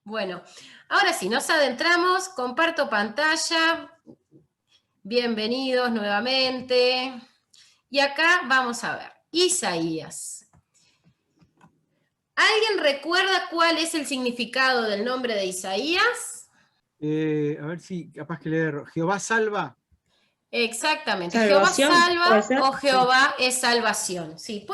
Bueno, ahora sí, nos adentramos, comparto pantalla, bienvenidos nuevamente. Y acá vamos a ver, Isaías. ¿Alguien recuerda cuál es el significado del nombre de Isaías? A ver si capaz que leer. Jehová salva. Exactamente, Jehová Salvación, ¿puede salva ser? o Jehová es salvación. Sí,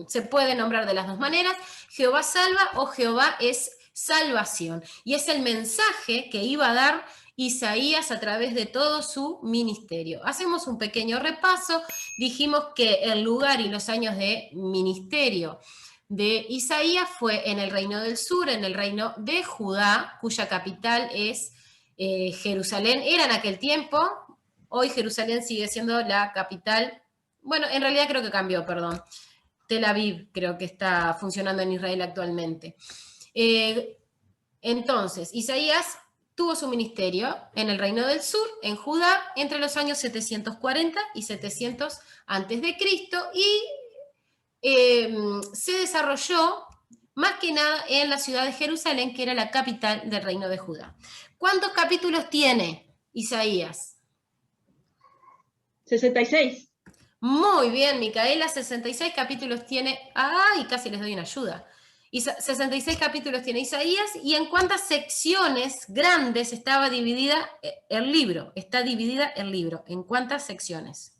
se puede nombrar de las dos maneras, Jehová salva o Jehová es salvación. Y es el mensaje que iba a dar Isaías a través de todo su ministerio. Hacemos un pequeño repaso, dijimos que el lugar y los años de ministerio de Isaías fue en el reino del sur, en el reino de Judá, cuya capital es Jerusalén, era en aquel tiempo. Hoy Jerusalén sigue siendo la capital. Bueno, en realidad creo que cambió, perdón. Tel Aviv creo que está funcionando en Israel actualmente. Entonces, Isaías tuvo su ministerio en el Reino del Sur, en Judá, entre los años 740 y 700 antes de Cristo, y se desarrolló más que nada en la ciudad de Jerusalén, que era la capital del Reino de Judá. ¿Cuántos capítulos tiene Isaías? 66. Muy bien, Micaela, 66 capítulos tiene. ¡Ay! Casi les doy una ayuda. 66 capítulos tiene Isaías, y en cuántas secciones grandes estaba dividida el libro. Está dividida el libro. ¿En cuántas secciones?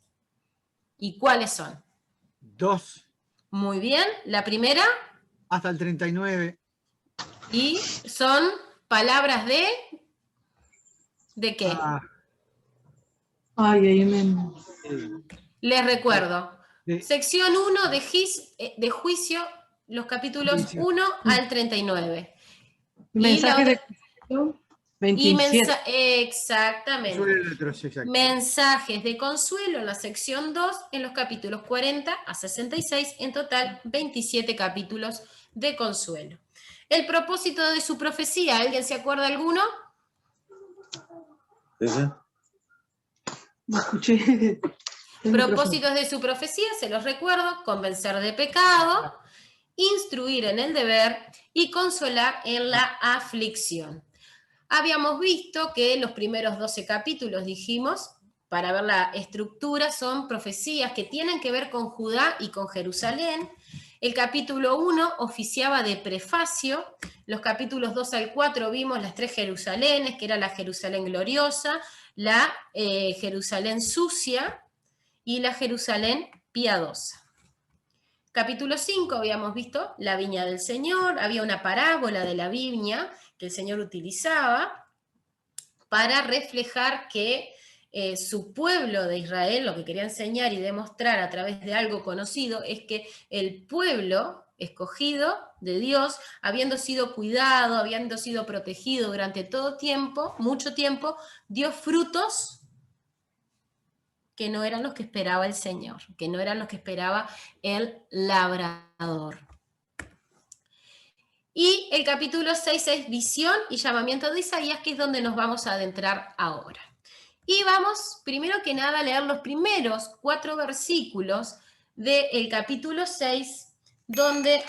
¿Y cuáles son? 2. Muy bien. La primera. Hasta el 39. Y son palabras de. ¿De qué? Les recuerdo. Sección 1 de juicio, los capítulos 1 al 39. Mensajes de 27. Exactamente. Mensajes de consuelo en la sección 2, en los capítulos 40 a 66, en total 27 capítulos de consuelo. El propósito de su profecía, ¿alguien se acuerda alguno? ¿Ese? No escuché. Propósitos de su profecía, se los recuerdo: convencer de pecado, instruir en el deber y consolar en la aflicción. Habíamos visto que los primeros 12 capítulos, dijimos, para ver la estructura, son profecías que tienen que ver con Judá y con Jerusalén. El capítulo 1 oficiaba de prefacio. Los capítulos 2 al 4 vimos las 3 Jerusalenes, que era la Jerusalén gloriosa, la Jerusalén sucia y la Jerusalén piadosa. Capítulo 5 habíamos visto la viña del Señor, había una parábola de la viña que el Señor utilizaba para reflejar que su pueblo de Israel, lo que quería enseñar y demostrar a través de algo conocido, es que el pueblo escogido de Dios, habiendo sido cuidado, habiendo sido protegido durante todo tiempo, mucho tiempo, dio frutos que no eran los que esperaba el Señor, que no eran los que esperaba el labrador. Y el capítulo 6 es visión y llamamiento de Isaías, que es donde nos vamos a adentrar ahora. Y vamos, primero que nada, a leer los primeros 4 versículos del capítulo 6, donde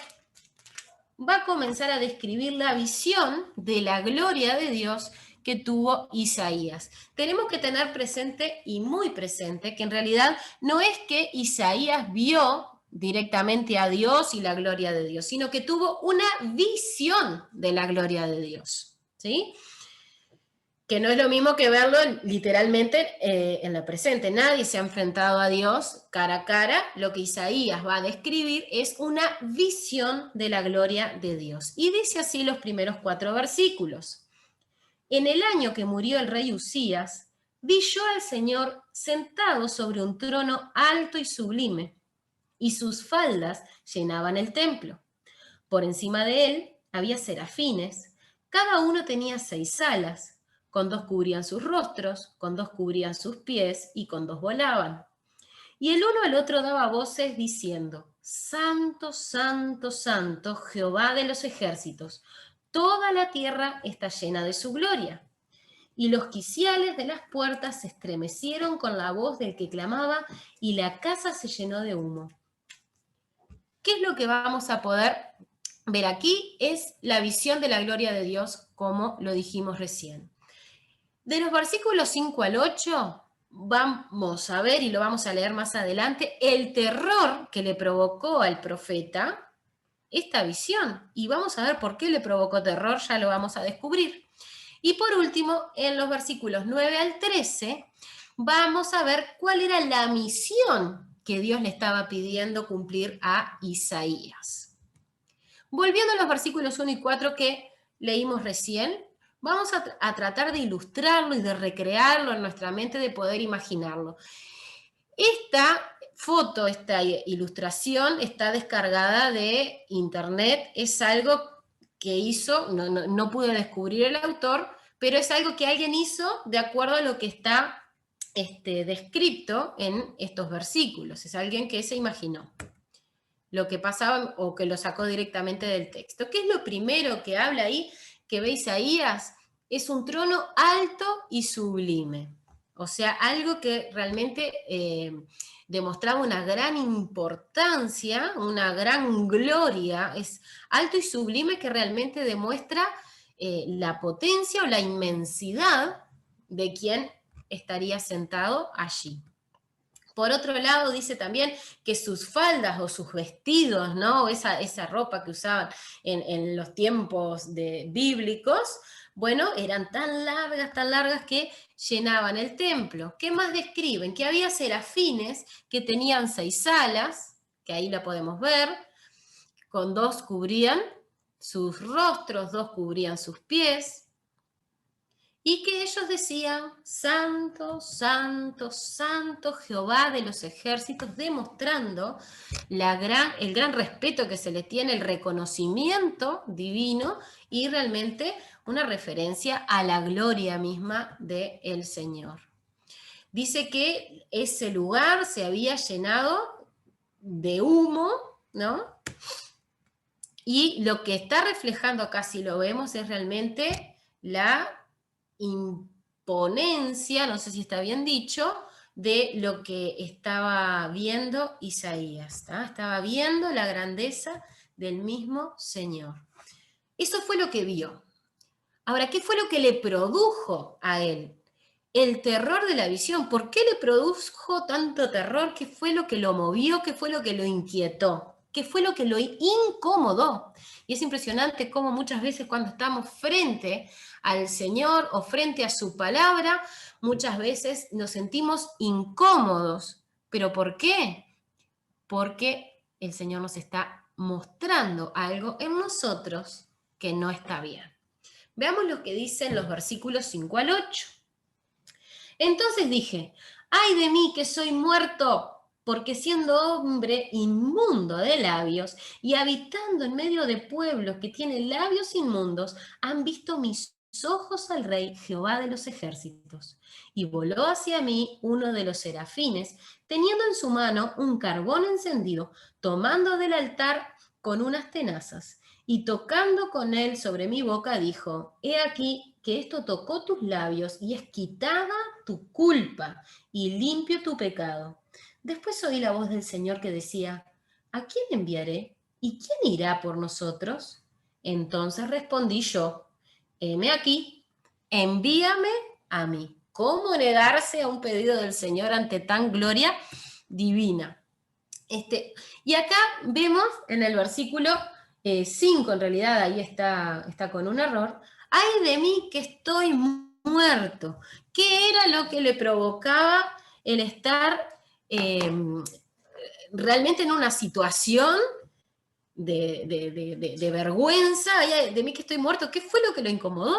va a comenzar a describir la visión de la gloria de Dios que tuvo Isaías. Tenemos que tener presente, y muy presente, que en realidad no es que Isaías vio directamente a Dios y la gloria de Dios, sino que tuvo una visión de la gloria de Dios, ¿sí? Que no es lo mismo que verlo literalmente en la presente. Nadie se ha enfrentado a Dios cara a cara. Lo que Isaías va a describir es una visión de la gloria de Dios. Y dice así los primeros 4 versículos. En el año que murió el rey Usías, vi yo al Señor sentado sobre un trono alto y sublime, y sus faldas llenaban el templo. Por encima de él había serafines, cada uno tenía 6 alas, con 2 cubrían sus rostros, con 2 cubrían sus pies, y con 2 volaban. Y el uno al otro daba voces diciendo: Santo, santo, santo, Jehová de los ejércitos, toda la tierra está llena de su gloria. Y los quiciales de las puertas se estremecieron con la voz del que clamaba, y la casa se llenó de humo. ¿Qué es lo que vamos a poder ver, aquí es la visión de la gloria de Dios, como lo dijimos recién. De los versículos 5 al 8, vamos a ver, y lo vamos a leer más adelante, el terror que le provocó al profeta esta visión. Y vamos a ver por qué le provocó terror, ya lo vamos a descubrir. Y por último, en los versículos 9 al 13, vamos a ver cuál era la misión que Dios le estaba pidiendo cumplir a Isaías. Volviendo a los versículos 1 y 4 que leímos recién, vamos a tratar de ilustrarlo y de recrearlo en nuestra mente, de poder imaginarlo. Esta foto, esta ilustración está descargada de internet, es algo que hizo, no pude descubrir el autor, pero es algo que alguien hizo de acuerdo a lo que está descrito en estos versículos, es alguien que se imaginó lo que pasaba o que lo sacó directamente del texto. ¿Qué es lo primero que habla ahí, que ve Isaías? Es un trono alto y sublime. O sea, algo que realmente demostraba una gran importancia, una gran gloria. Es alto y sublime que realmente demuestra la potencia o la inmensidad de quien estaría sentado allí. Por otro lado, dice también que sus faldas o sus vestidos, ¿no? Esa ropa que usaban en los tiempos bíblicos, bueno, eran tan largas que llenaban el templo. ¿Qué más describen? Que había serafines que tenían 6 alas, que ahí la podemos ver, con 2 cubrían sus rostros, 2 cubrían sus pies, y que ellos decían, Santo, Santo, Santo Jehová de los ejércitos, demostrando el gran respeto que se le tiene, el reconocimiento divino y realmente una referencia a la gloria misma del Señor. Dice que ese lugar se había llenado de humo, ¿no? Y lo que está reflejando acá, si lo vemos, es realmente la imponencia, no sé si está bien dicho, de lo que estaba viendo Isaías. ¿tá? Estaba viendo la grandeza del mismo Señor. Eso fue lo que vio. Ahora, ¿qué fue lo que le produjo a él? El terror de la visión. ¿Por qué le produjo tanto terror? ¿Qué fue lo que lo movió? ¿Qué fue lo que lo inquietó? ¿Qué fue lo que lo incomodó? Y es impresionante cómo muchas veces cuando estamos frente al Señor o frente a su palabra, muchas veces nos sentimos incómodos. ¿Pero por qué? Porque el Señor nos está mostrando algo en nosotros que no está bien. Veamos lo que dicen los versículos 5 al 8. Entonces dije, ¡ay de mí que soy muerto! Porque siendo hombre inmundo de labios y habitando en medio de pueblos que tienen labios inmundos, han visto mis ojos al Rey Jehová de los ejércitos. Y voló hacia mí uno de los serafines, teniendo en su mano un carbón encendido, tomando del altar con unas tenazas, y tocando con él sobre mi boca, dijo, he aquí que esto tocó tus labios y es quitada tu culpa y limpio tu pecado. Después oí la voz del Señor que decía, ¿a quién enviaré? ¿Y quién irá por nosotros? Entonces respondí yo, heme aquí, envíame a mí. ¿Cómo negarse a un pedido del Señor ante tan gloria divina? Y acá vemos en el versículo 5, en realidad ahí está con un error, ¡ay de mí que estoy muerto! ¿Qué era lo que le provocaba el estar realmente en una situación de vergüenza? ¡Ay de mí que estoy muerto! ¿Qué fue lo que lo incomodó?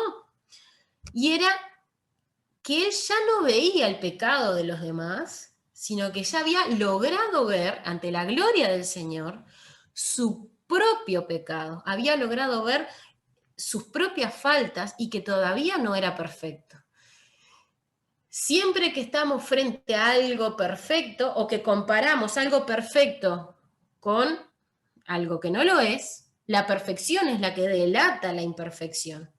Y era que él ya no veía el pecado de los demás, sino que ya había logrado ver ante la gloria del Señor su propio pecado, había logrado ver sus propias faltas y que todavía no era perfecto. Siempre que estamos frente a algo perfecto o que comparamos algo perfecto con algo que no lo es, la perfección es la que delata la imperfección.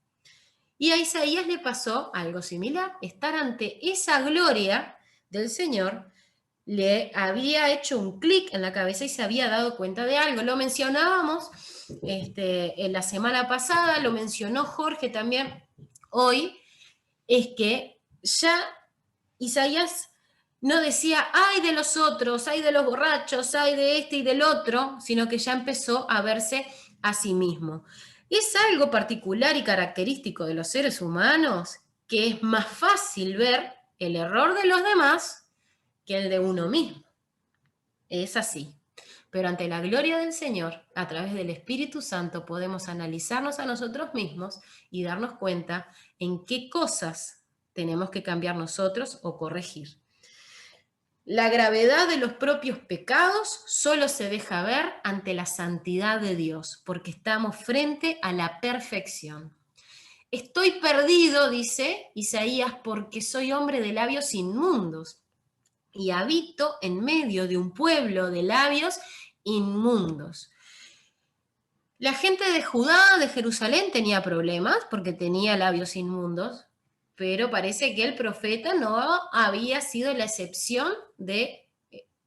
Y a Isaías le pasó algo similar, estar ante esa gloria del Señor, le había hecho un clic en la cabeza y se había dado cuenta de algo. Lo mencionábamos en la semana pasada, lo mencionó Jorge también hoy, es que ya Isaías no decía, ay de los otros, ay de los borrachos, ay de este y del otro, sino que ya empezó a verse a sí mismo. Es algo particular y característico de los seres humanos que es más fácil ver el error de los demás que el de uno mismo. Es así. Pero ante la gloria del Señor, a través del Espíritu Santo, podemos analizarnos a nosotros mismos y darnos cuenta en qué cosas tenemos que cambiar nosotros o corregir. La gravedad de los propios pecados solo se deja ver ante la santidad de Dios, porque estamos frente a la perfección. Estoy perdido, dice Isaías, porque soy hombre de labios inmundos y habito en medio de un pueblo de labios inmundos. La gente de Judá, de Jerusalén, tenía problemas porque tenía labios inmundos, pero parece que el profeta no había sido la excepción de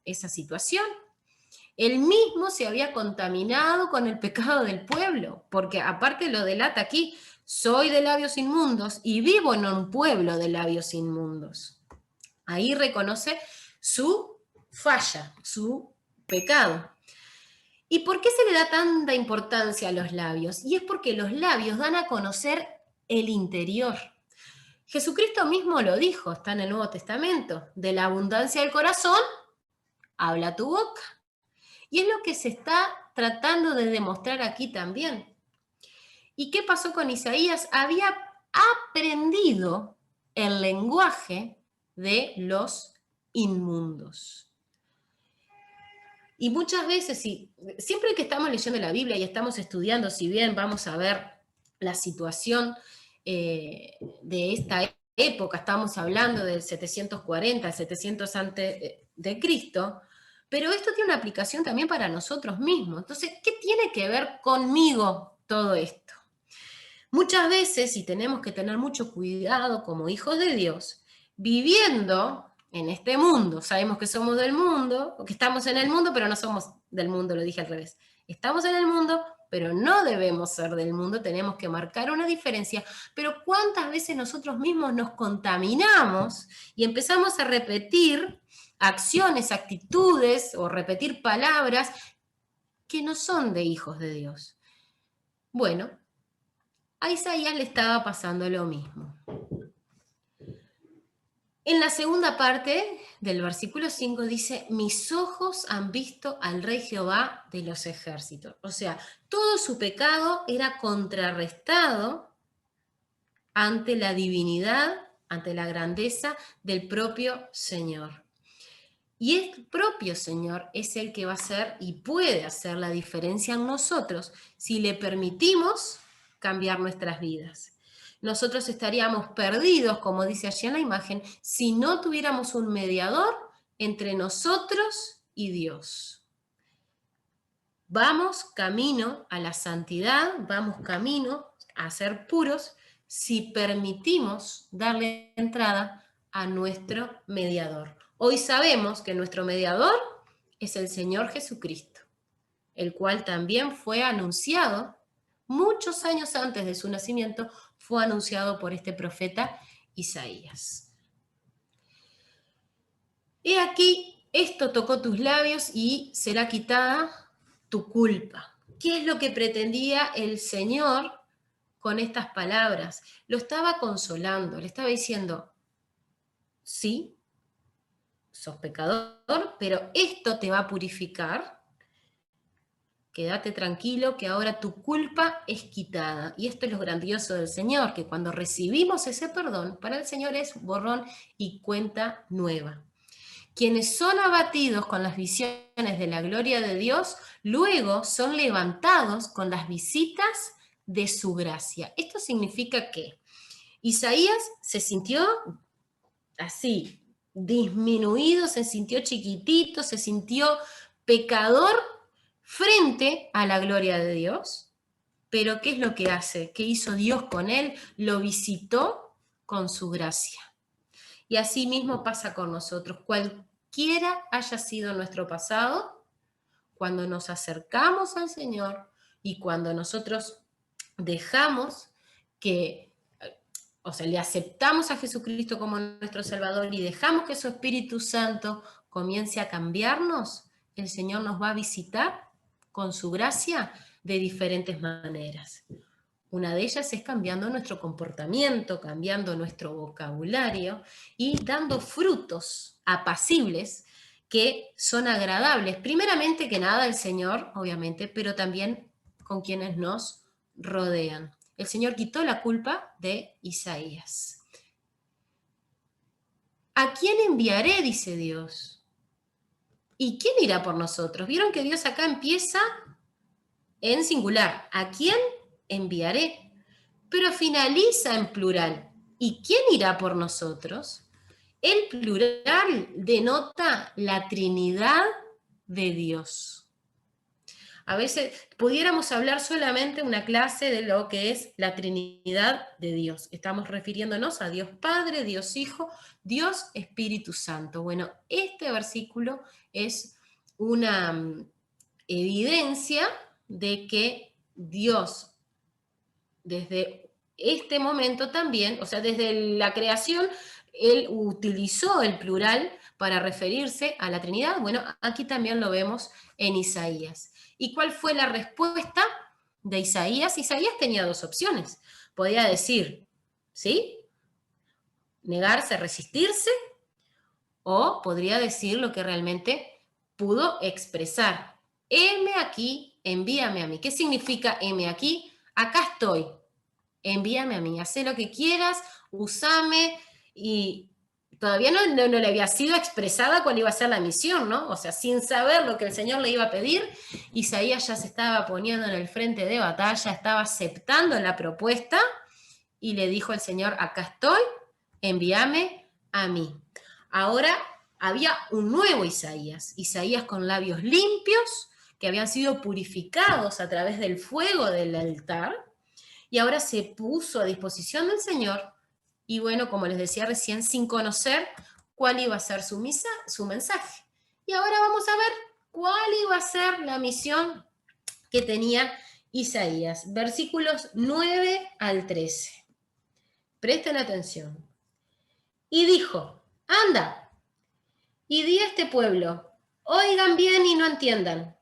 esa situación. Él mismo se había contaminado con el pecado del pueblo, porque aparte lo delata aquí, soy de labios inmundos y vivo en un pueblo de labios inmundos. Ahí reconoce su falla, su pecado. ¿Y por qué se le da tanta importancia a los labios? Y es porque los labios dan a conocer el interior. Jesucristo mismo lo dijo, está en el Nuevo Testamento, de la abundancia del corazón, habla tu boca. Y es lo que se está tratando de demostrar aquí también. ¿Y qué pasó con Isaías? Había aprendido el lenguaje de los inmundos. Y muchas veces, siempre que estamos leyendo la Biblia y estamos estudiando, si bien vamos a ver la situación de esta época, estamos hablando del 740, 700 antes de Cristo, pero esto tiene una aplicación también para nosotros mismos. Entonces, ¿qué tiene que ver conmigo todo esto? Muchas veces, y tenemos que tener mucho cuidado como hijos de Dios, viviendo en este mundo, sabemos que somos del mundo, o que estamos en el mundo, pero no somos del mundo, lo dije al revés. Estamos en el mundo, pero no debemos ser del mundo, tenemos que marcar una diferencia. Pero ¿cuántas veces nosotros mismos nos contaminamos y empezamos a repetir acciones, actitudes o repetir palabras que no son de hijos de Dios? Bueno, a Isaías le estaba pasando lo mismo. En la segunda parte del versículo 5 dice, mis ojos han visto al Rey Jehová de los ejércitos. O sea, todo su pecado era contrarrestado ante la divinidad, ante la grandeza del propio Señor. Y el propio Señor es el que va a hacer y puede hacer la diferencia en nosotros si le permitimos cambiar nuestras vidas. Nosotros estaríamos perdidos, como dice allí en la imagen, si no tuviéramos un mediador entre nosotros y Dios. Vamos camino a la santidad, vamos camino a ser puros si permitimos darle entrada a nuestro mediador. Hoy sabemos que nuestro mediador es el Señor Jesucristo, el cual también fue anunciado muchos años antes de su nacimiento, fue anunciado por este profeta Isaías. He aquí, esto tocó tus labios y será quitada tu culpa. ¿Qué es lo que pretendía el Señor con estas palabras? Lo estaba consolando, le estaba diciendo, sí, sos pecador, pero esto te va a purificar. Quédate tranquilo que ahora tu culpa es quitada. Y esto es lo grandioso del Señor, que cuando recibimos ese perdón, para el Señor es borrón y cuenta nueva. Quienes son abatidos con las visiones de la gloria de Dios, luego son levantados con las visitas de su gracia. Esto significa que Isaías se sintió así, disminuido, se sintió chiquitito, se sintió pecador frente a la gloria de Dios. Pero ¿qué es lo que hace? ¿Qué hizo Dios con él? Lo visitó con su gracia. Y así mismo pasa con nosotros. Cualquier cualquiera haya sido nuestro pasado, cuando nos acercamos al Señor y cuando nosotros dejamos que, o sea, le aceptamos a Jesucristo como nuestro Salvador y dejamos que su Espíritu Santo comience a cambiarnos, el Señor nos va a visitar con su gracia de diferentes maneras. Una de ellas es cambiando nuestro comportamiento, cambiando nuestro vocabulario y dando frutos apacibles que son agradables. Primeramente que nada el Señor, obviamente, pero también con quienes nos rodean. El Señor quitó la culpa de Isaías. ¿A quién enviaré?, dice Dios. ¿Y quién irá por nosotros? Vieron que Dios acá empieza en singular. ¿A quién enviaré? Pero finaliza en plural. ¿Y quién irá por nosotros? El plural denota la Trinidad de Dios. A veces pudiéramos hablar solamente una clase de lo que es la Trinidad de Dios. Estamos refiriéndonos a Dios Padre, Dios Hijo, Dios Espíritu Santo. Bueno, este versículo es una evidencia de que Dios, desde este momento también, o sea, desde la creación, Él utilizó el plural para referirse a la Trinidad. Bueno, aquí también lo vemos en Isaías. ¿Y cuál fue la respuesta de Isaías? Isaías tenía dos opciones. Podía decir, ¿sí?, negarse, resistirse, o podría decir lo que realmente pudo expresar. Heme aquí, envíame a mí. ¿Qué significa heme aquí? Acá estoy, envíame a mí, haz lo que quieras, usame, y todavía no le había sido expresada cuál iba a ser la misión, ¿no? O sea, sin saber lo que el Señor le iba a pedir, Isaías ya se estaba poniendo en el frente de batalla, estaba aceptando la propuesta, y le dijo al Señor, acá estoy, envíame a mí. Ahora había un nuevo Isaías, Isaías con labios limpios, que habían sido purificados a través del fuego del altar, y ahora se puso a disposición del Señor, y bueno, como les decía recién, sin conocer cuál iba a ser su mensaje. Y ahora vamos a ver cuál iba a ser la misión que tenía Isaías. Versículos 9 al 13. Presten atención. Y dijo, anda, y di a este pueblo, oigan bien y no entiendan,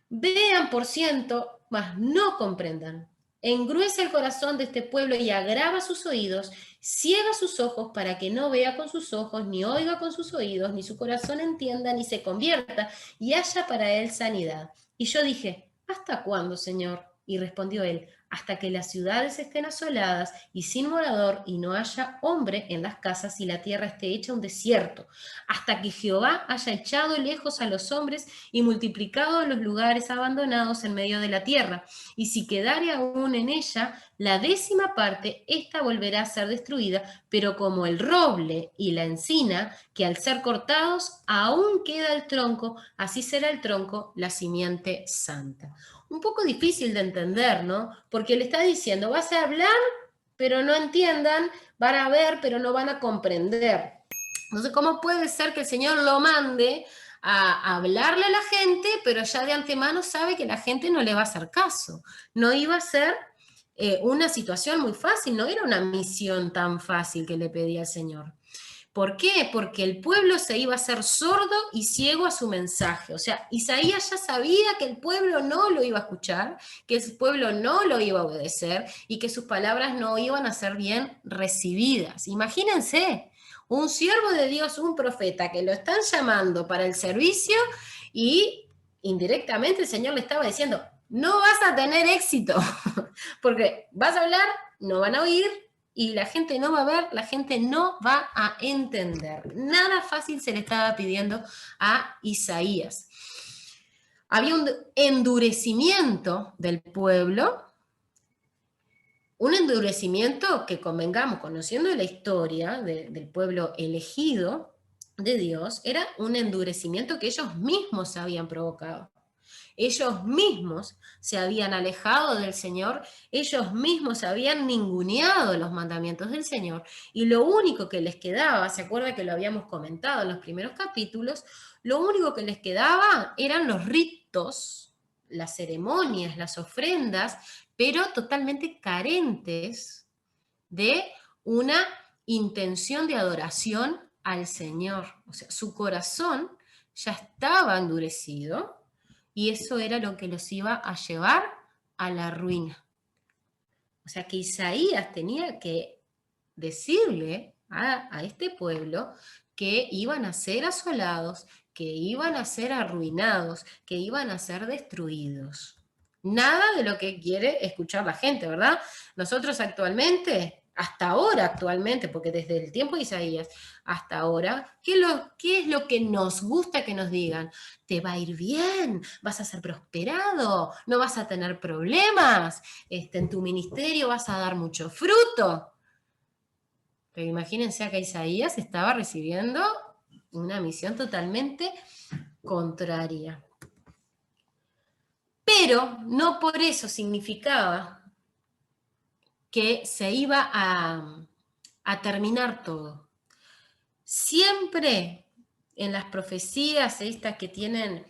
vean por ciento, mas no comprendan. Engruesa el corazón de este pueblo y agrava sus oídos, ciega sus ojos para que no vea con sus ojos, ni oiga con sus oídos, ni su corazón entienda, ni se convierta, y haya para él sanidad. Y yo dije, ¿hasta cuándo, Señor? Y respondió él, hasta que las ciudades estén asoladas y sin morador, y no haya hombre en las casas, y la tierra esté hecha un desierto, hasta que Jehová haya echado lejos a los hombres y multiplicado los lugares abandonados en medio de la tierra. Y si quedare aún en ella la 10ª parte, ésta volverá a ser destruida, pero como el roble y la encina, que al ser cortados aún queda el tronco, así será el tronco la simiente santa. Un poco difícil de entender, ¿no? Porque le está diciendo, vas a hablar, pero no entiendan, van a ver, pero no van a comprender. Entonces, ¿cómo puede ser que el Señor lo mande a hablarle a la gente, pero ya de antemano sabe que la gente no le va a hacer caso? No iba a ser una situación muy fácil, no era una misión tan fácil que le pedía el Señor. ¿Por qué? Porque el pueblo se iba a hacer sordo y ciego a su mensaje. O sea, Isaías ya sabía que el pueblo no lo iba a escuchar, que el pueblo no lo iba a obedecer y que sus palabras no iban a ser bien recibidas. Imagínense, un siervo de Dios, un profeta, que lo están llamando para el servicio y indirectamente el Señor le estaba diciendo, no vas a tener éxito, porque vas a hablar, no van a oír, y la gente no va a ver, la gente no va a entender. Nada fácil se le estaba pidiendo a Isaías. Había un endurecimiento del pueblo, un endurecimiento que, convengamos, conociendo la historia del pueblo elegido de Dios, era un endurecimiento que ellos mismos habían provocado. Ellos mismos se habían alejado del Señor, ellos mismos habían ninguneado los mandamientos del Señor, y lo único que les quedaba, ¿se acuerda que lo habíamos comentado en los primeros capítulos? Lo único que les quedaba eran los ritos, las ceremonias, las ofrendas, pero totalmente carentes de una intención de adoración al Señor. O sea, su corazón ya estaba endurecido y eso era lo que los iba a llevar a la ruina. O sea que Isaías tenía que decirle a este pueblo que iban a ser asolados, que iban a ser arruinados, que iban a ser destruidos. Nada de lo que quiere escuchar la gente, ¿verdad? Nosotros actualmente, hasta ahora actualmente, porque desde el tiempo de Isaías hasta ahora, ¿qué es lo que nos gusta que nos digan? Te va a ir bien, vas a ser prosperado, no vas a tener problemas, en tu ministerio vas a dar mucho fruto. Pero imagínense acá Isaías estaba recibiendo una misión totalmente contraria. Pero no por eso significaba que se iba a terminar todo. Siempre en las profecías estas que tienen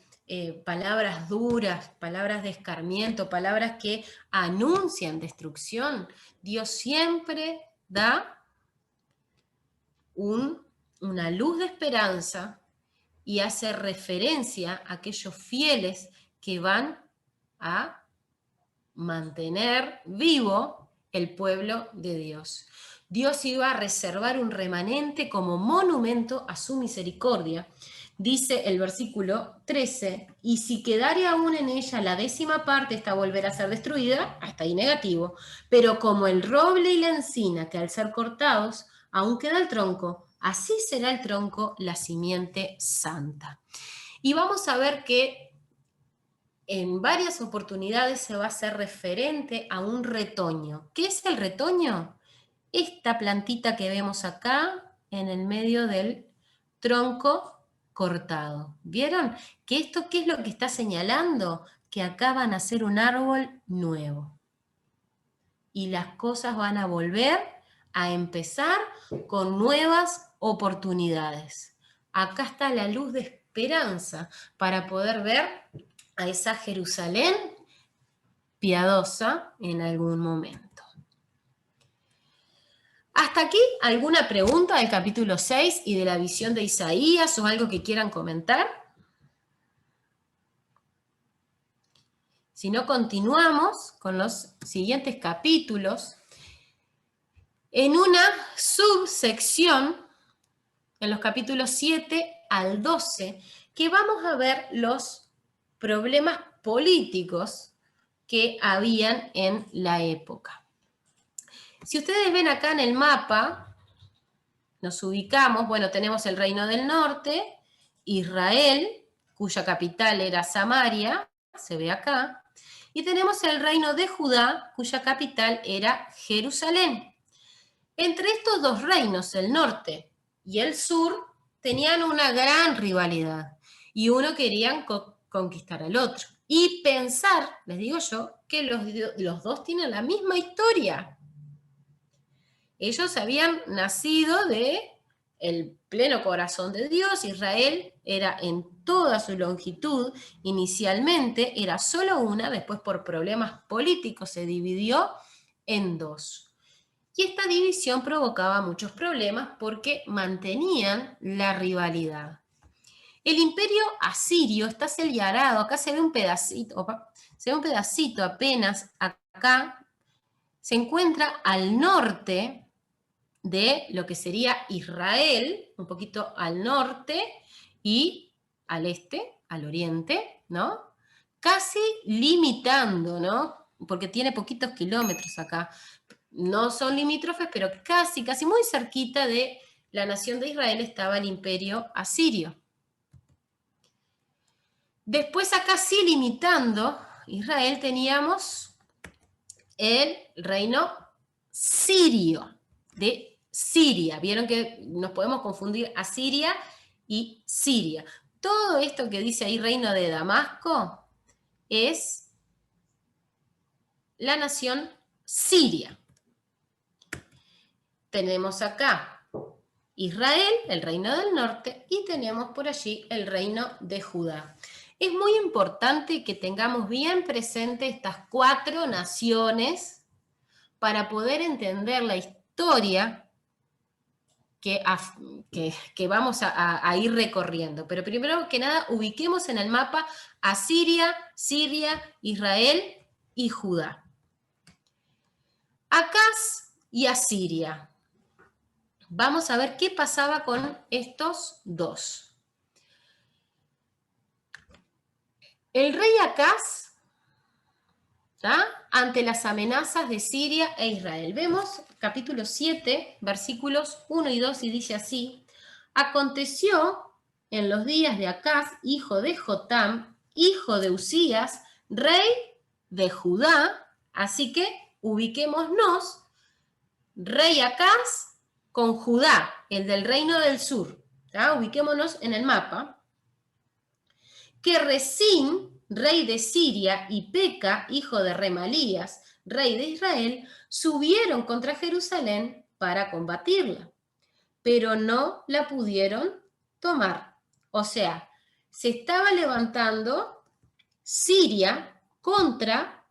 palabras duras, palabras de escarmiento, palabras que anuncian destrucción, Dios siempre da una luz de esperanza y hace referencia a aquellos fieles que van a mantener vivo el pueblo de Dios. Dios iba a reservar un remanente como monumento a su misericordia. Dice el versículo 13, y si quedare aún en ella la 10ª parte, esta volverá a ser destruida, hasta ahí negativo, pero como el roble y la encina que al ser cortados, aún queda el tronco, así será el tronco la simiente santa. Y vamos a ver que en varias oportunidades se va a hacer referente a un retoño. ¿Qué es el retoño? Esta plantita que vemos acá en el medio del tronco cortado. ¿Vieron? ¿Que esto qué es lo que está señalando? Que acá van a ser un árbol nuevo. Y las cosas van a volver a empezar con nuevas oportunidades. Acá está la luz de esperanza para poder ver a esa Jerusalén piadosa en algún momento. ¿Hasta aquí alguna pregunta del capítulo 6 y de la visión de Isaías o algo que quieran comentar? Si no, continuamos con los siguientes capítulos en una subsección, en los capítulos 7 al 12, que vamos a ver los problemas políticos que habían en la época. Si ustedes ven acá en el mapa, nos ubicamos, bueno, tenemos el Reino del Norte, Israel, cuya capital era Samaria, se ve acá, y tenemos el Reino de Judá, cuya capital era Jerusalén. Entre estos dos reinos, el norte y el sur, tenían una gran rivalidad, y uno quería conquistar al otro. Y pensar, les digo yo, que los dos tienen la misma historia. Ellos habían nacido del pleno corazón de Dios. Israel era en toda su longitud, inicialmente era solo una, después por problemas políticos se dividió en dos. Y esta división provocaba muchos problemas porque mantenían la rivalidad. El imperio asirio está señalado, acá se ve un pedacito apenas acá, se encuentra al norte de lo que sería Israel, un poquito al norte y al este, al oriente, ¿no? Casi limitando, ¿no? Porque tiene poquitos kilómetros acá. No son limítrofes, pero casi muy cerquita de la nación de Israel estaba el imperio asirio. Después acá sí limitando Israel teníamos el reino sirio de Siria. Vieron que nos podemos confundir Asiria y Siria. Todo esto que dice ahí reino de Damasco es la nación Siria. Tenemos acá Israel, el reino del norte, y tenemos por allí el reino de Judá. Es muy importante que tengamos bien presente estas 4 naciones para poder entender la historia que vamos a ir recorriendo. Pero primero que nada, ubiquemos en el mapa a Siria, Israel y Judá. Acaz y Asiria. Vamos a ver qué pasaba con estos dos. El rey Acaz, ¿tá?, ante las amenazas de Siria e Israel. Vemos capítulo 7, versículos 1 y 2, y dice así: aconteció en los días de Acaz, hijo de Jotam, hijo de Usías, rey de Judá. Así que ubiquémonos, rey Acaz con Judá, el del reino del sur, ¿tá? Ubiquémonos en el mapa. Que Resín, rey de Siria, y Peca, hijo de Remalías, rey de Israel, subieron contra Jerusalén para combatirla, pero no la pudieron tomar. O sea, se estaba levantando Siria contra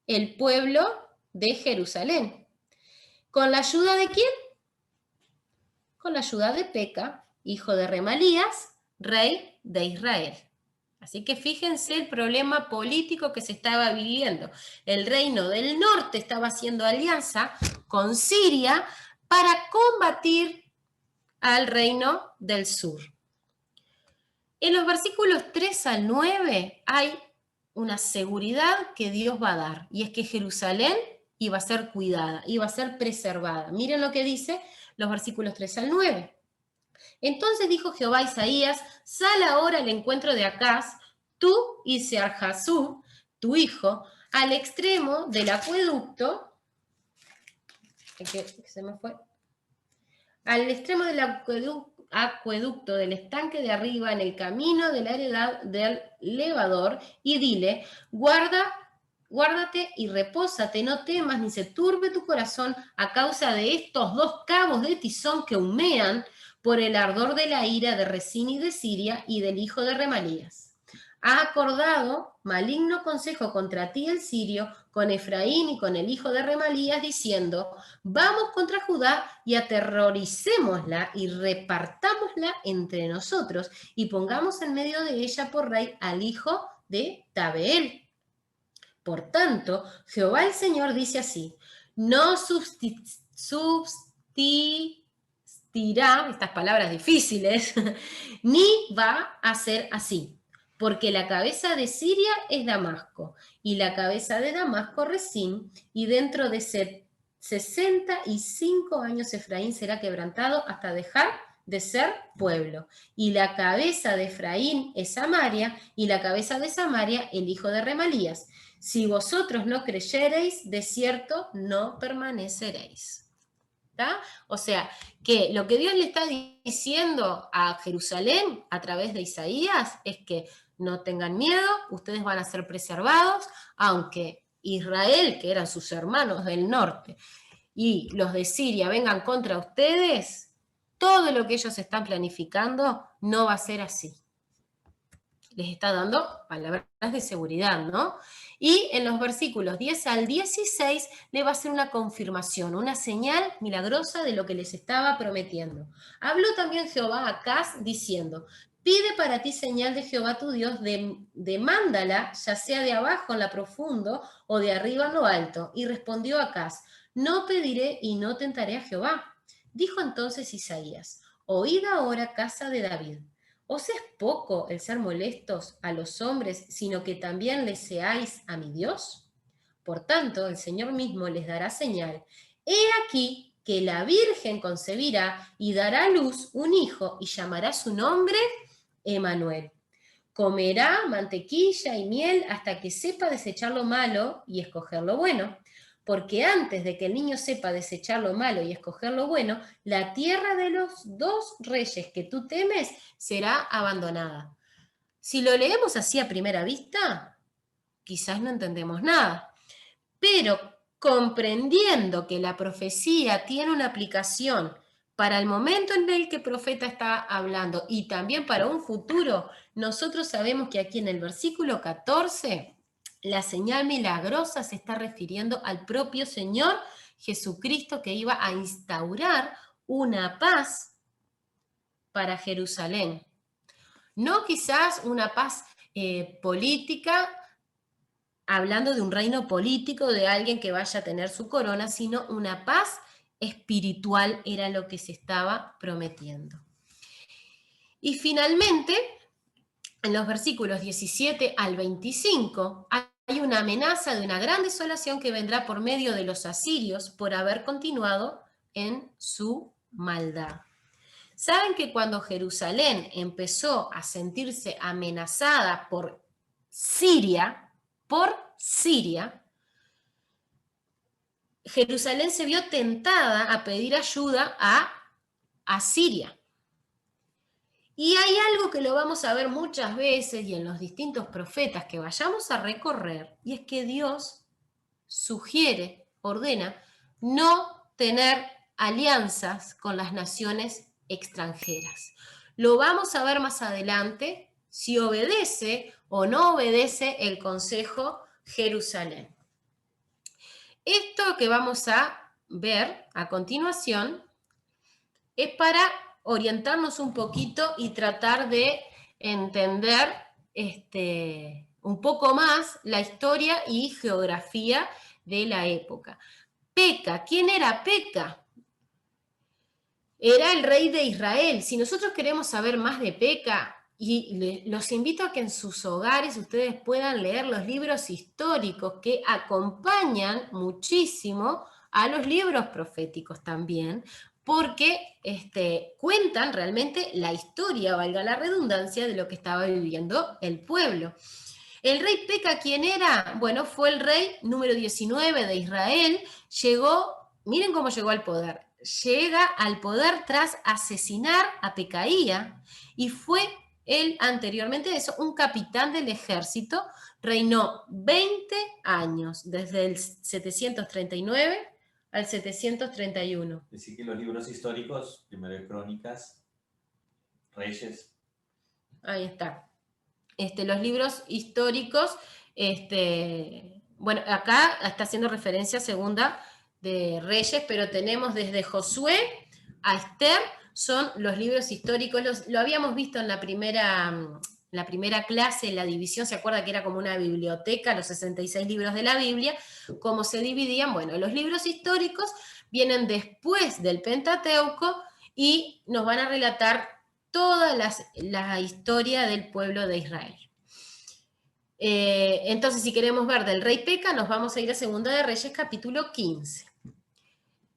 el pueblo de Jerusalén. ¿Con la ayuda de quién? Con la ayuda de Peca, hijo de Remalías, rey de Israel. Así que fíjense el problema político que se estaba viviendo. El reino del norte estaba haciendo alianza con Siria para combatir al reino del sur. En los versículos 3 al 9 hay una seguridad que Dios va a dar, y es que Jerusalén iba a ser cuidada, iba a ser preservada. Miren lo que dice los versículos 3 al 9. Entonces dijo Jehová a Isaías: sal ahora al encuentro de Acaz, tú y Searjasú, tu hijo, al extremo del acueducto, al extremo del acueducto del estanque de arriba, en el camino de la heredad del levador, y dile: guárdate y repósate, no temas ni se turbe tu corazón a causa de estos 2 cabos de tizón que humean por el ardor de la ira de Resín y de Siria y del hijo de Remalías. Ha acordado maligno consejo contra ti el sirio, con Efraín y con el hijo de Remalías, diciendo: vamos contra Judá y aterroricémosla y repartámosla entre nosotros, y pongamos en medio de ella por rey al hijo de Tabeel. Por tanto, Jehová el Señor dice así: no subsistirá, estas palabras difíciles, ni va a ser así. Porque la cabeza de Siria es Damasco, y la cabeza de Damasco Resín, y dentro de 65 años Efraín será quebrantado hasta dejar de ser pueblo. Y la cabeza de Efraín es Samaria, y la cabeza de Samaria el hijo de Remalías. Si vosotros no creyereis, de cierto no permaneceréis. ¿Tá? O sea, que lo que Dios le está diciendo a Jerusalén a través de Isaías es que no tengan miedo, ustedes van a ser preservados, aunque Israel, que eran sus hermanos del norte, y los de Siria vengan contra ustedes, todo lo que ellos están planificando no va a ser así. Les está dando palabras de seguridad, ¿no? Y en los versículos 10 al 16 le va a hacer una confirmación, una señal milagrosa de lo que les estaba prometiendo. Habló también Jehová a Acaz diciendo: pide para ti señal de Jehová tu Dios, demándala, ya sea de abajo en lo profundo o de arriba en lo alto. Y respondió Acaz: no pediré y no tentaré a Jehová. Dijo entonces Isaías: oíd ahora, casa de David. ¿Os es poco el ser molestos a los hombres, sino que también les seáis a mi Dios? Por tanto, el Señor mismo les dará señal. He aquí que la Virgen concebirá y dará a luz un hijo, y llamará su nombre Emanuel. Comerá mantequilla y miel hasta que sepa desechar lo malo y escoger lo bueno. Porque antes de que el niño sepa desechar lo malo y escoger lo bueno, la tierra de los 2 reyes que tú temes será abandonada. Si lo leemos así a primera vista, quizás no entendemos nada. Pero comprendiendo que la profecía tiene una aplicación para el momento en el que el profeta está hablando y también para un futuro, nosotros sabemos que aquí en el versículo 14, la señal milagrosa se está refiriendo al propio Señor Jesucristo, que iba a instaurar una paz para Jerusalén. No quizás una paz política, hablando de un reino político, de alguien que vaya a tener su corona, sino una paz espiritual era lo que se estaba prometiendo. Y finalmente, en los versículos 17 al 25, hay una amenaza de una gran desolación que vendrá por medio de los asirios por haber continuado en su maldad. ¿Saben que cuando Jerusalén empezó a sentirse amenazada por Siria, Jerusalén se vio tentada a pedir ayuda a Siria? Y hay algo que lo vamos a ver muchas veces y en los distintos profetas que vayamos a recorrer, y es que Dios sugiere, ordena, no tener alianzas con las naciones extranjeras. Lo vamos a ver más adelante si obedece o no obedece el Consejo Jerusalén. Esto que vamos a ver a continuación es para orientarnos un poquito y tratar de entender un poco más la historia y geografía de la época. Peca, ¿quién era Peca? Era el rey de Israel. Si nosotros queremos saber más de Peca, y los invito a que en sus hogares ustedes puedan leer los libros históricos que acompañan muchísimo a los libros proféticos también, porque cuentan realmente la historia, valga la redundancia, de lo que estaba viviendo el pueblo. El rey Peca, ¿quién era? Bueno, fue el rey número 19 de Israel. Miren cómo llegó al poder. Llega al poder tras asesinar a Pecaía y fue él, anteriormente a eso, un capitán del ejército. Reinó 20 años, desde el 739 al 731. Decir que los libros históricos, Primero de Crónicas, Reyes. Ahí está. Los libros históricos, bueno, acá está haciendo referencia a Segunda de Reyes, pero tenemos desde Josué a Esther, son los libros históricos, lo habíamos visto en la primera clase, en la división, ¿se acuerda que era como una biblioteca, los 66 libros de la Biblia? ¿Cómo se dividían? Bueno, los libros históricos vienen después del Pentateuco y nos van a relatar toda la historia del pueblo de Israel. Entonces, si queremos ver del rey Peca, nos vamos a ir a Segunda de Reyes, capítulo 15.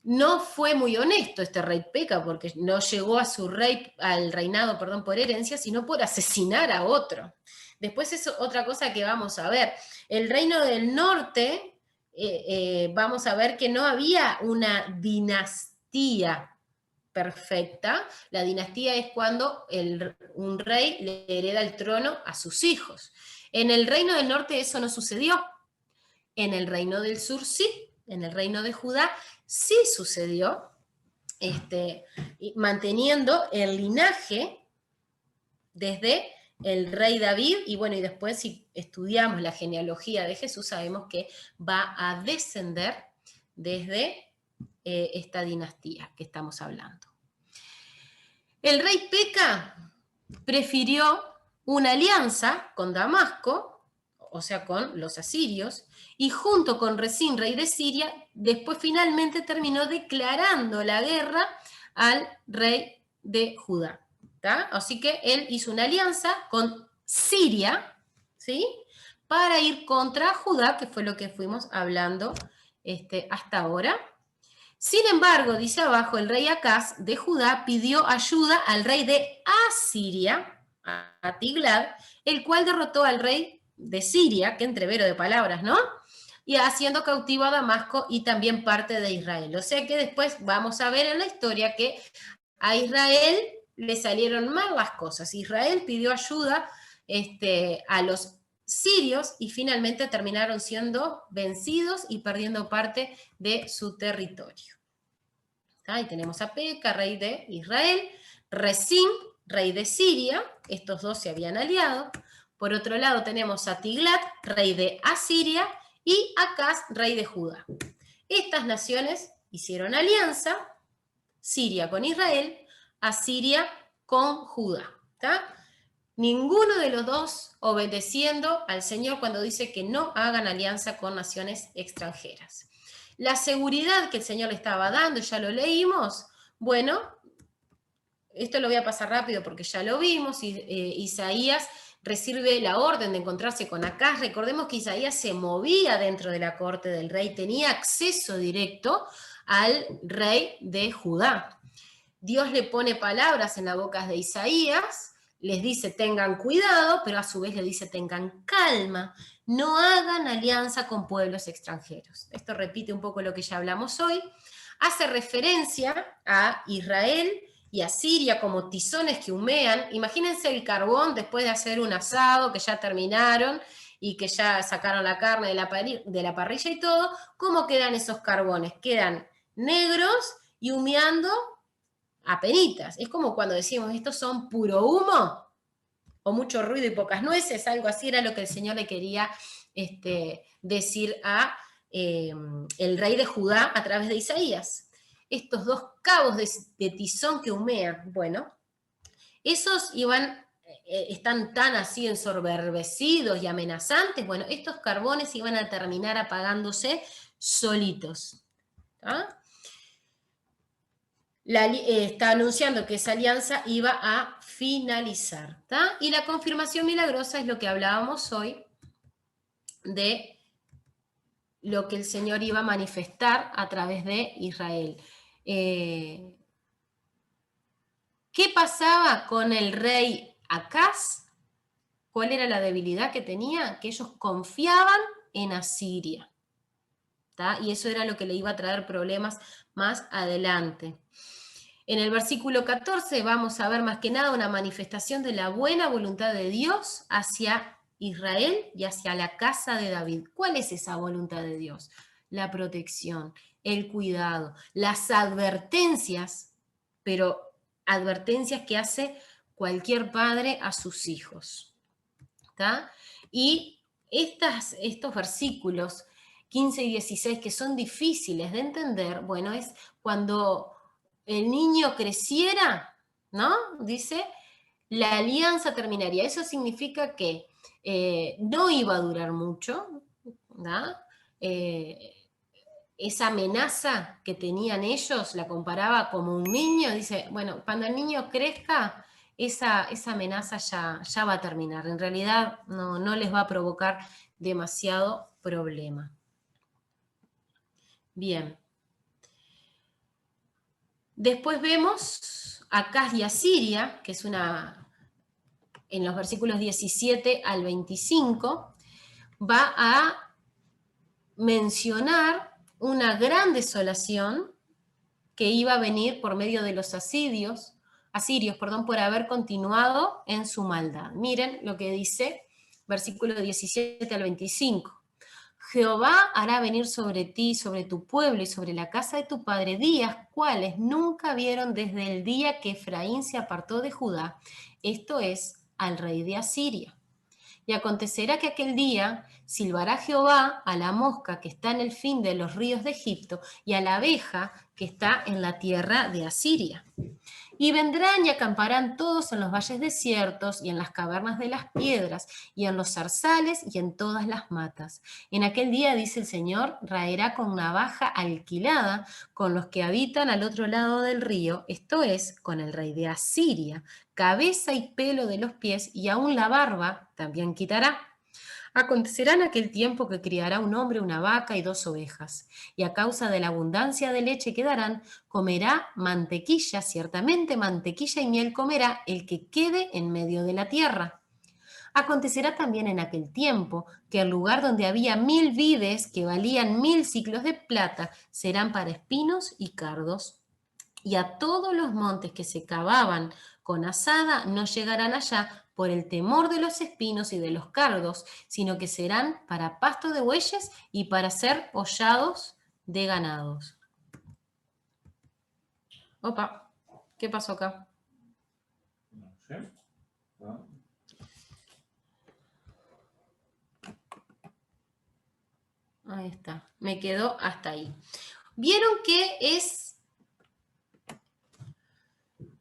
No fue muy honesto este rey Peca, porque no llegó al reinado por herencia, sino por asesinar a otro. Después es otra cosa que vamos a ver. El reino del norte, vamos a ver que no había una dinastía perfecta. La dinastía es cuando un rey le hereda el trono a sus hijos. En el reino del norte eso no sucedió. En el reino del sur sí. En el reino de Judá sí sucedió, manteniendo el linaje desde el rey David, y bueno, y después si estudiamos la genealogía de Jesús, sabemos que va a descender desde esta dinastía que estamos hablando. El rey Peca prefirió una alianza con Damasco, o sea, con los asirios, y junto con Resín, rey de Siria, después finalmente terminó declarando la guerra al rey de Judá. ¿tá? Así que él hizo una alianza con Siria, ¿sí? Para ir contra Judá, que fue lo que fuimos hablando hasta ahora. Sin embargo, dice abajo, el rey Acaz de Judá pidió ayuda al rey de Asiria, a Tiglad, el cual derrotó al rey de Siria, que entrevero de palabras, ¿no? Y haciendo cautivo a Damasco y también parte de Israel. O sea que después vamos a ver en la historia que a Israel le salieron mal las cosas. Israel pidió ayuda a los sirios y finalmente terminaron siendo vencidos y perdiendo parte de su territorio. Ahí tenemos a Peca, rey de Israel, Rezín, rey de Siria, estos dos se habían aliado. Por otro lado tenemos a Tiglat, rey de Asiria, y Acaz, rey de Judá. Estas naciones hicieron alianza, Siria con Israel, Asiria con Judá. ¿Tá? Ninguno de los dos obedeciendo al Señor cuando dice que no hagan alianza con naciones extranjeras. La seguridad que el Señor le estaba dando, ya lo leímos, bueno, esto lo voy a pasar rápido porque ya lo vimos, Isaías recibe la orden de encontrarse con Acaz. Recordemos que Isaías se movía dentro de la corte del rey, tenía acceso directo al rey de Judá. Dios le pone palabras en la boca de Isaías, les dice tengan cuidado, pero a su vez le dice tengan calma, no hagan alianza con pueblos extranjeros. Esto repite un poco lo que ya hablamos hoy, hace referencia a Israel y a Siria como tizones que humean. Imagínense el carbón después de hacer un asado que ya terminaron y que ya sacaron la carne de la parrilla y todo, ¿cómo quedan esos carbones? Quedan negros y humeando apenitas. Es como cuando decimos, estos son puro humo, o mucho ruido y pocas nueces, algo así era lo que el Señor le quería decir a el rey de Judá a través de Isaías. Estos dos cabos de tizón que humean, bueno, esos están tan así ensoberbecidos y amenazantes, bueno, estos carbones iban a terminar apagándose solitos. ¿Ah? Está anunciando que esa alianza iba a finalizar. ¿tá? Y la confirmación milagrosa es lo que hablábamos hoy de lo que el Señor iba a manifestar a través de Israel. ¿Qué pasaba con el rey Acaz? ¿Cuál era la debilidad que tenía? Que ellos confiaban en Asiria. ¿tá? Y eso era lo que le iba a traer problemas más adelante. En el versículo 14 vamos a ver más que nada una manifestación de la buena voluntad de Dios hacia Israel y hacia la casa de David. ¿Cuál es esa voluntad de Dios? La protección, el cuidado, las advertencias, pero advertencias que hace cualquier padre a sus hijos. ¿tá? Y estos versículos 15 y 16 que son difíciles de entender, bueno, es cuando el niño creciera, ¿no? Dice, la alianza terminaría. Eso significa que no iba a durar mucho, ¿no? Esa amenaza que tenían ellos, la comparaba como un niño, dice, bueno, cuando el niño crezca, esa amenaza ya va a terminar. En realidad no les va a provocar demasiado problema. Bien. Después vemos a Acaz y a Siria, que es en los versículos 17 al 25, va a mencionar una gran desolación que iba a venir por medio de los asirios, por haber continuado en su maldad. Miren lo que dice, versículo 17 al 25. Jehová hará venir sobre ti, sobre tu pueblo y sobre la casa de tu padre días cuales nunca vieron desde el día que Efraín se apartó de Judá, esto es, al rey de Asiria. Y acontecerá que aquel día silbará Jehová a la mosca que está en el fin de los ríos de Egipto y a la abeja que está en la tierra de Asiria. Y vendrán y acamparán todos en los valles desiertos y en las cavernas de las piedras y en los zarzales y en todas las matas. En aquel día, dice el Señor, raerá con navaja alquilada con los que habitan al otro lado del río, esto es, con el rey de Asiria, cabeza y pelo de los pies y aún la barba también quitará. Acontecerá en aquel tiempo que criará un hombre una vaca y 2 ovejas, y a causa de la abundancia de leche que darán, comerá mantequilla, ciertamente mantequilla y miel comerá el que quede en medio de la tierra. Acontecerá también en aquel tiempo que el lugar donde había 1000 vides que valían 1000 siclos de plata serán para espinos y cardos. Y a todos los montes que se cavaban con azada no llegarán allá, por el temor de los espinos y de los cardos, sino que serán para pasto de bueyes y para ser hollados de ganados. Opa, ¿qué pasó acá? No sé. ¿No? Ahí está, me quedó hasta ahí. Vieron que es,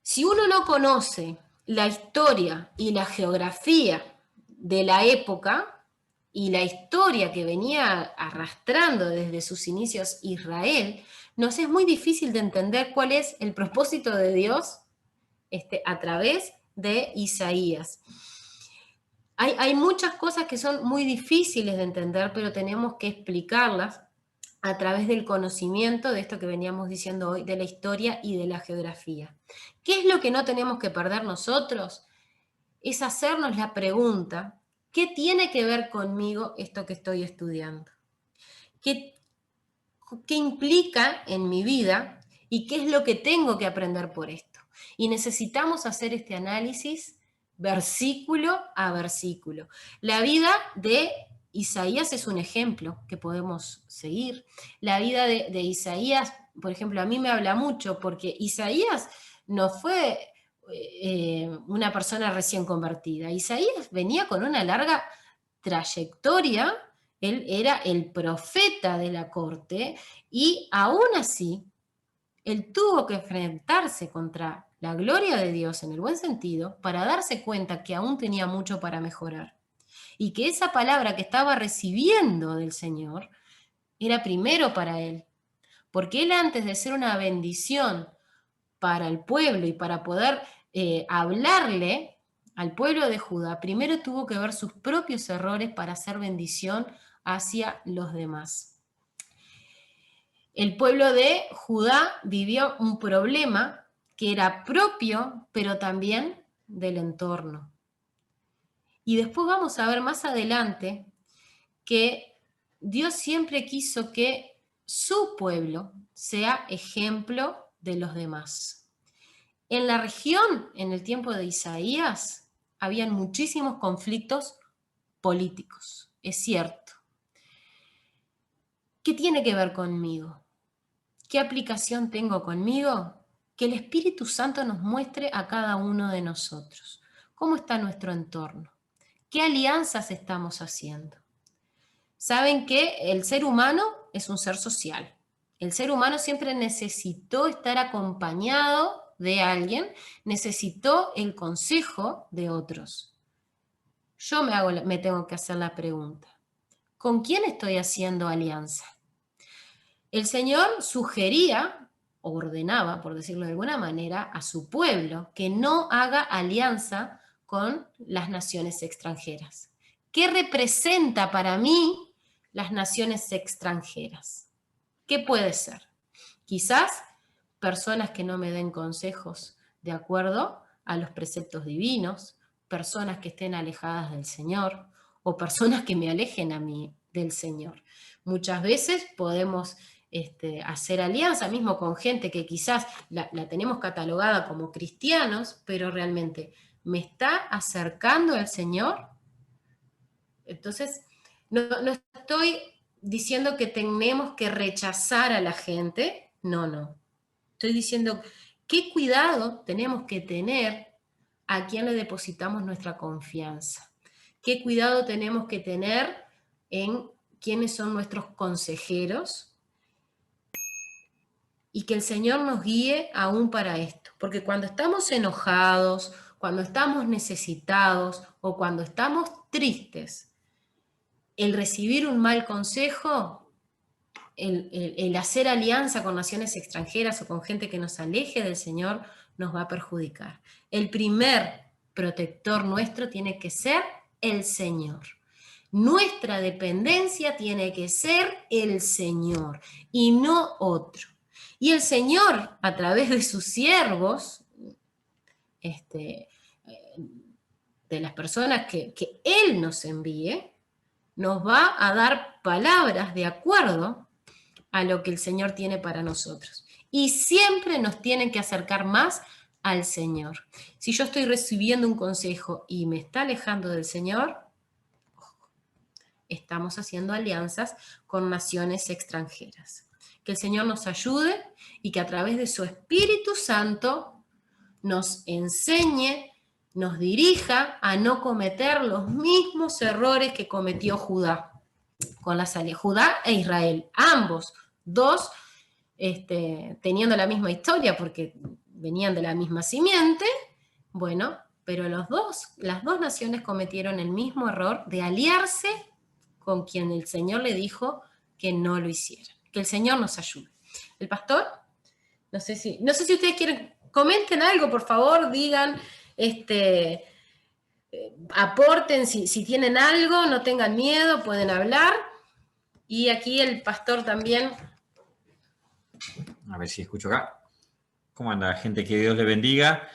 si uno no conoce la historia y la geografía de la época y la historia que venía arrastrando desde sus inicios Israel, nos es muy difícil de entender cuál es el propósito de Dios a través de Isaías. Hay muchas cosas que son muy difíciles de entender, pero tenemos que explicarlas a través del conocimiento de esto que veníamos diciendo hoy, de la historia y de la geografía. ¿Qué es lo que no tenemos que perder nosotros? Es hacernos la pregunta, ¿qué tiene que ver conmigo esto que estoy estudiando? ¿Qué implica en mi vida y qué es lo que tengo que aprender por esto? Y necesitamos hacer este análisis versículo a versículo. La vida de Isaías es un ejemplo que podemos seguir. La vida de Isaías, por ejemplo, a mí me habla mucho porque Isaías no fue una persona recién convertida. Isaías venía con una larga trayectoria, él era el profeta de la corte y aún así él tuvo que enfrentarse contra la gloria de Dios en el buen sentido para darse cuenta que aún tenía mucho para mejorar y que esa palabra que estaba recibiendo del Señor era primero para él, porque él antes de ser una bendición para el pueblo y para poder hablarle al pueblo de Judá, primero tuvo que ver sus propios errores para hacer bendición hacia los demás. El pueblo de Judá vivió un problema que era propio, pero también del entorno. Y después vamos a ver más adelante que Dios siempre quiso que su pueblo sea ejemplo de los demás. En la región, en el tiempo de Isaías, habían muchísimos conflictos políticos, es cierto. ¿Qué tiene que ver conmigo? ¿Qué aplicación tengo conmigo? Que el Espíritu Santo nos muestre a cada uno de nosotros. ¿Cómo está nuestro entorno? ¿Qué alianzas estamos haciendo? Saben que el ser humano es un ser social. El ser humano siempre necesitó estar acompañado de alguien, necesitó el consejo de otros. Yo me tengo que hacer la pregunta, ¿con quién estoy haciendo alianza? El Señor sugería, o ordenaba, por decirlo de alguna manera, a su pueblo que no haga alianza con las naciones extranjeras. ¿Qué representa para mí las naciones extranjeras? ¿Qué puede ser? Quizás personas que no me den consejos de acuerdo a los preceptos divinos, personas que estén alejadas del Señor o personas que me alejen a mí del Señor. Muchas veces podemos hacer alianza mismo con gente que quizás la tenemos catalogada como cristianos, pero realmente me está acercando al Señor. Entonces, no estoy diciendo que tenemos que rechazar a la gente, no. Estoy diciendo qué cuidado tenemos que tener a quién le depositamos nuestra confianza. Qué cuidado tenemos que tener en quiénes son nuestros consejeros y que el Señor nos guíe aún para esto. Porque cuando estamos enojados, cuando estamos necesitados o cuando estamos tristes, el recibir un mal consejo, el hacer alianza con naciones extranjeras o con gente que nos aleje del Señor, nos va a perjudicar. El primer protector nuestro tiene que ser el Señor. Nuestra dependencia tiene que ser el Señor y no otro. Y el Señor, a través de sus siervos, de las personas que Él nos envíe, nos va a dar palabras de acuerdo a lo que el Señor tiene para nosotros. Y siempre nos tienen que acercar más al Señor. Si yo estoy recibiendo un consejo y me está alejando del Señor, estamos haciendo alianzas con naciones extranjeras. Que el Señor nos ayude y que a través de su Espíritu Santo nos enseñe, nos dirija a no cometer los mismos errores que cometió Judá con la salida. Judá e Israel, ambos, dos, teniendo la misma historia porque venían de la misma simiente, bueno, pero las dos naciones cometieron el mismo error de aliarse con quien el Señor le dijo que no lo hiciera. Que el Señor nos ayude. El pastor, no sé si ustedes quieren, comenten algo, por favor, digan, aporten si tienen algo, no tengan miedo, pueden hablar. Y aquí el pastor también. A ver si escucho acá. ¿Cómo anda, gente? Que Dios le bendiga.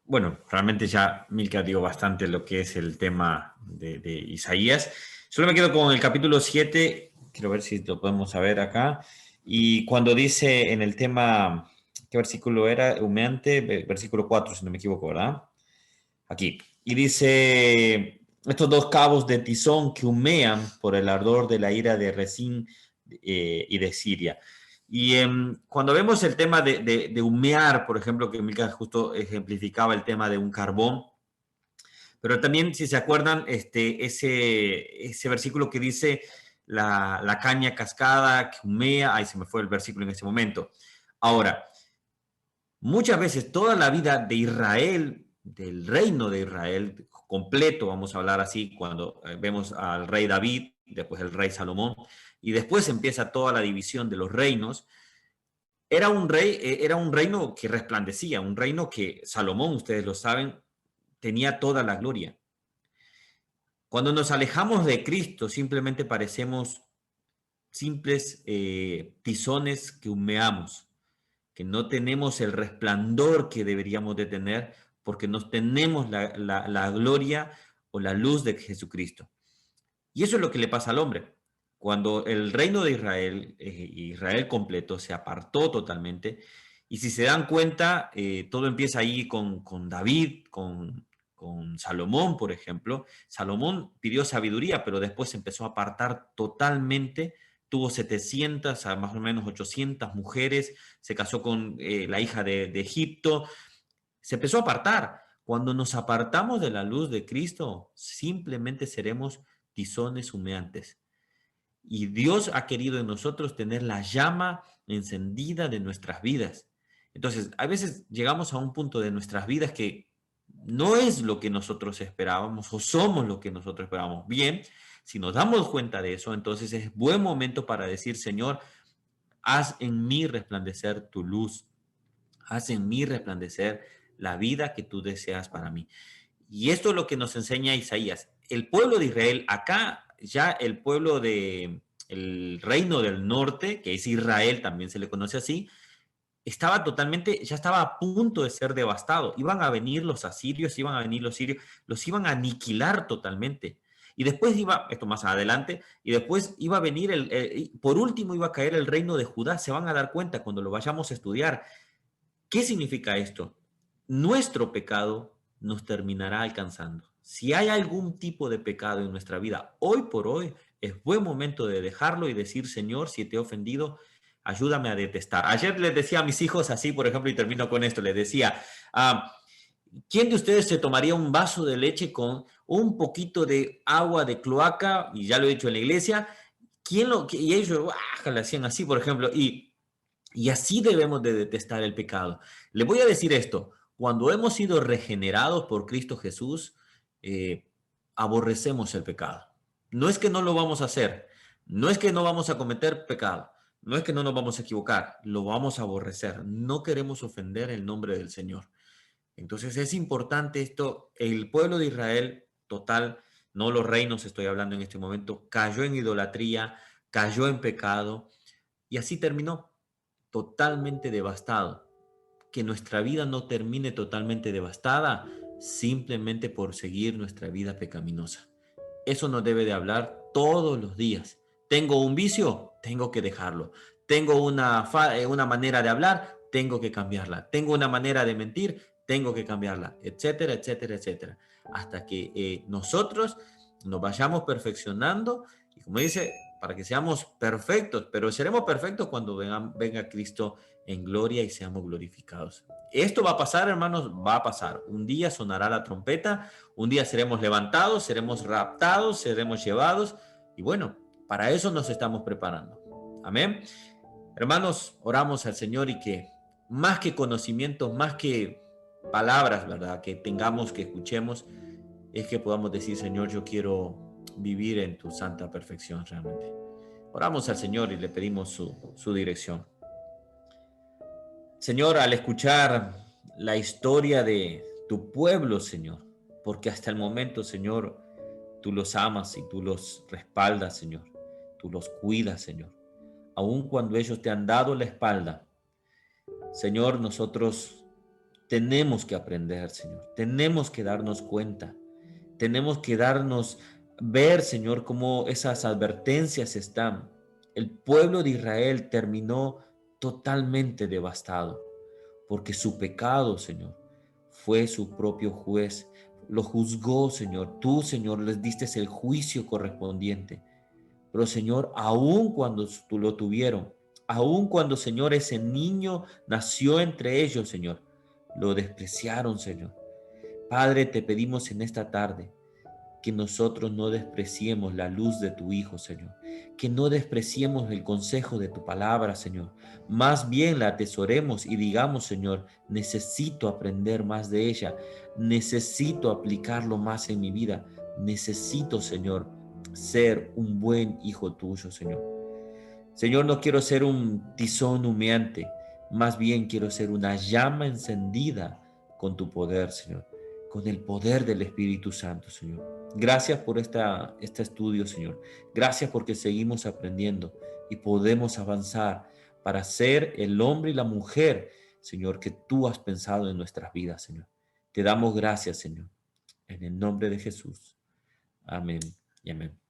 Bueno, realmente ya Milka dio bastante lo que es el tema de Isaías. Solo me quedo con el capítulo 7. Quiero ver si lo podemos saber acá. Y cuando dice en el tema, ¿qué versículo era? Humeante, versículo 4, si no me equivoco, ¿verdad? Aquí. Y dice, estos dos cabos de tizón que humean por el ardor de la ira de Rezín y de Siria. Y cuando vemos el tema de humear, por ejemplo, que Milka justo ejemplificaba el tema de un carbón, pero también, si se acuerdan, ese versículo que dice la caña cascada que humea, ahí se me fue el versículo en ese momento. Ahora, muchas veces toda la vida de Israel, del reino de Israel completo, vamos a hablar así, cuando vemos al rey David, después el rey Salomón, y después empieza toda la división de los reinos, era un reino que resplandecía, un reino que Salomón, ustedes lo saben, tenía toda la gloria. Cuando nos alejamos de Cristo, simplemente parecemos simples tizones que humeamos, que no tenemos el resplandor que deberíamos de tener porque no tenemos la gloria o la luz de Jesucristo. Y eso es lo que le pasa al hombre. Cuando el reino de Israel, Israel completo, se apartó totalmente, y si se dan cuenta, todo empieza ahí con David, con Salomón, por ejemplo. Salomón pidió sabiduría, pero después se empezó a apartar totalmente. Tuvo 700 a más o menos 800 mujeres, se casó con la hija de Egipto, se empezó a apartar. Cuando nos apartamos de la luz de Cristo, simplemente seremos tizones humeantes. Y Dios ha querido en nosotros tener la llama encendida de nuestras vidas. Entonces, a veces llegamos a un punto de nuestras vidas que no es lo que nosotros esperábamos o somos lo que nosotros esperábamos. Bien, si nos damos cuenta de eso, entonces es buen momento para decir, Señor, haz en mí resplandecer tu luz. Haz en mí resplandecer la vida que tú deseas para mí. Y esto es lo que nos enseña Isaías. El pueblo de Israel, acá ya el pueblo del reino del norte, que es Israel, también se le conoce así, ya estaba a punto de ser devastado. Iban a venir los asirios, iban a venir los sirios, los iban a aniquilar totalmente. Y después esto más adelante, y después iba a venir, por último iba a caer el reino de Judá. Se van a dar cuenta cuando lo vayamos a estudiar. ¿Qué significa esto? Nuestro pecado nos terminará alcanzando. Si hay algún tipo de pecado en nuestra vida, hoy por hoy es buen momento de dejarlo y decir, Señor, si te he ofendido, ayúdame a detestar. Ayer les decía a mis hijos así, por ejemplo, y termino con esto, les decía, ¿quién de ustedes se tomaría un vaso de leche con un poquito de agua de cloaca? Y ya lo he dicho en la iglesia. Y ellos le hacían así, por ejemplo, y así debemos de detestar el pecado. Le voy a decir esto, cuando hemos sido regenerados por Cristo Jesús, aborrecemos el pecado. No es que no lo vamos a hacer, no es que no vamos a cometer pecado, no es que no nos vamos a equivocar, lo vamos a aborrecer. No queremos ofender el nombre del Señor. Entonces es importante esto, el pueblo de Israel, total, no los reinos estoy hablando en este momento, cayó en idolatría, cayó en pecado y así terminó. Totalmente devastado. Que nuestra vida no termine totalmente devastada simplemente por seguir nuestra vida pecaminosa. Eso nos debe de hablar todos los días. ¿Tengo un vicio? Tengo que dejarlo. ¿Tengo una manera de hablar? tengo que cambiarla. Tengo una manera de mentir, tengo que cambiarla, etcétera, etcétera, etcétera. Hasta que nosotros nos vayamos perfeccionando y como dice, para que seamos perfectos, pero seremos perfectos cuando venga Cristo en gloria y seamos glorificados. Esto va a pasar, hermanos, va a pasar. Un día sonará la trompeta, un día seremos levantados, seremos raptados, seremos llevados y bueno, para eso nos estamos preparando. Amén. Hermanos, oramos al Señor y que más que conocimientos, más que palabras, ¿verdad? Que tengamos, que escuchemos, es que podamos decir, Señor, yo quiero vivir en tu santa perfección realmente. Oramos al Señor y le pedimos su dirección. Señor, al escuchar la historia de tu pueblo, Señor, porque hasta el momento, Señor, tú los amas y tú los respaldas, Señor. Tú los cuidas, Señor. Aun cuando ellos te han dado la espalda, Señor, nosotros tenemos que aprender, Señor. Tenemos que darnos cuenta. Tenemos que ver, Señor, cómo esas advertencias están. El pueblo de Israel terminó totalmente devastado porque su pecado, Señor, fue su propio juez. Lo juzgó, Señor. Tú, Señor, les diste el juicio correspondiente. Pero, Señor, aun cuando tú lo tuvieron, aun cuando, Señor, ese niño nació entre ellos, Señor, lo despreciaron, Señor. Padre, te pedimos en esta tarde que nosotros no despreciemos la luz de tu Hijo, Señor. Que no despreciemos el consejo de tu palabra, Señor. Más bien la atesoremos y digamos, Señor, necesito aprender más de ella. Necesito aplicarlo más en mi vida. Necesito, Señor, ser un buen hijo tuyo, Señor. Señor, no quiero ser un tizón humeante. Más bien quiero ser una llama encendida con tu poder, Señor. Con el poder del Espíritu Santo, Señor. Gracias por este estudio, Señor. Gracias porque seguimos aprendiendo y podemos avanzar para ser el hombre y la mujer, Señor, que tú has pensado en nuestras vidas, Señor. Te damos gracias, Señor. En el nombre de Jesús. Amén y amén.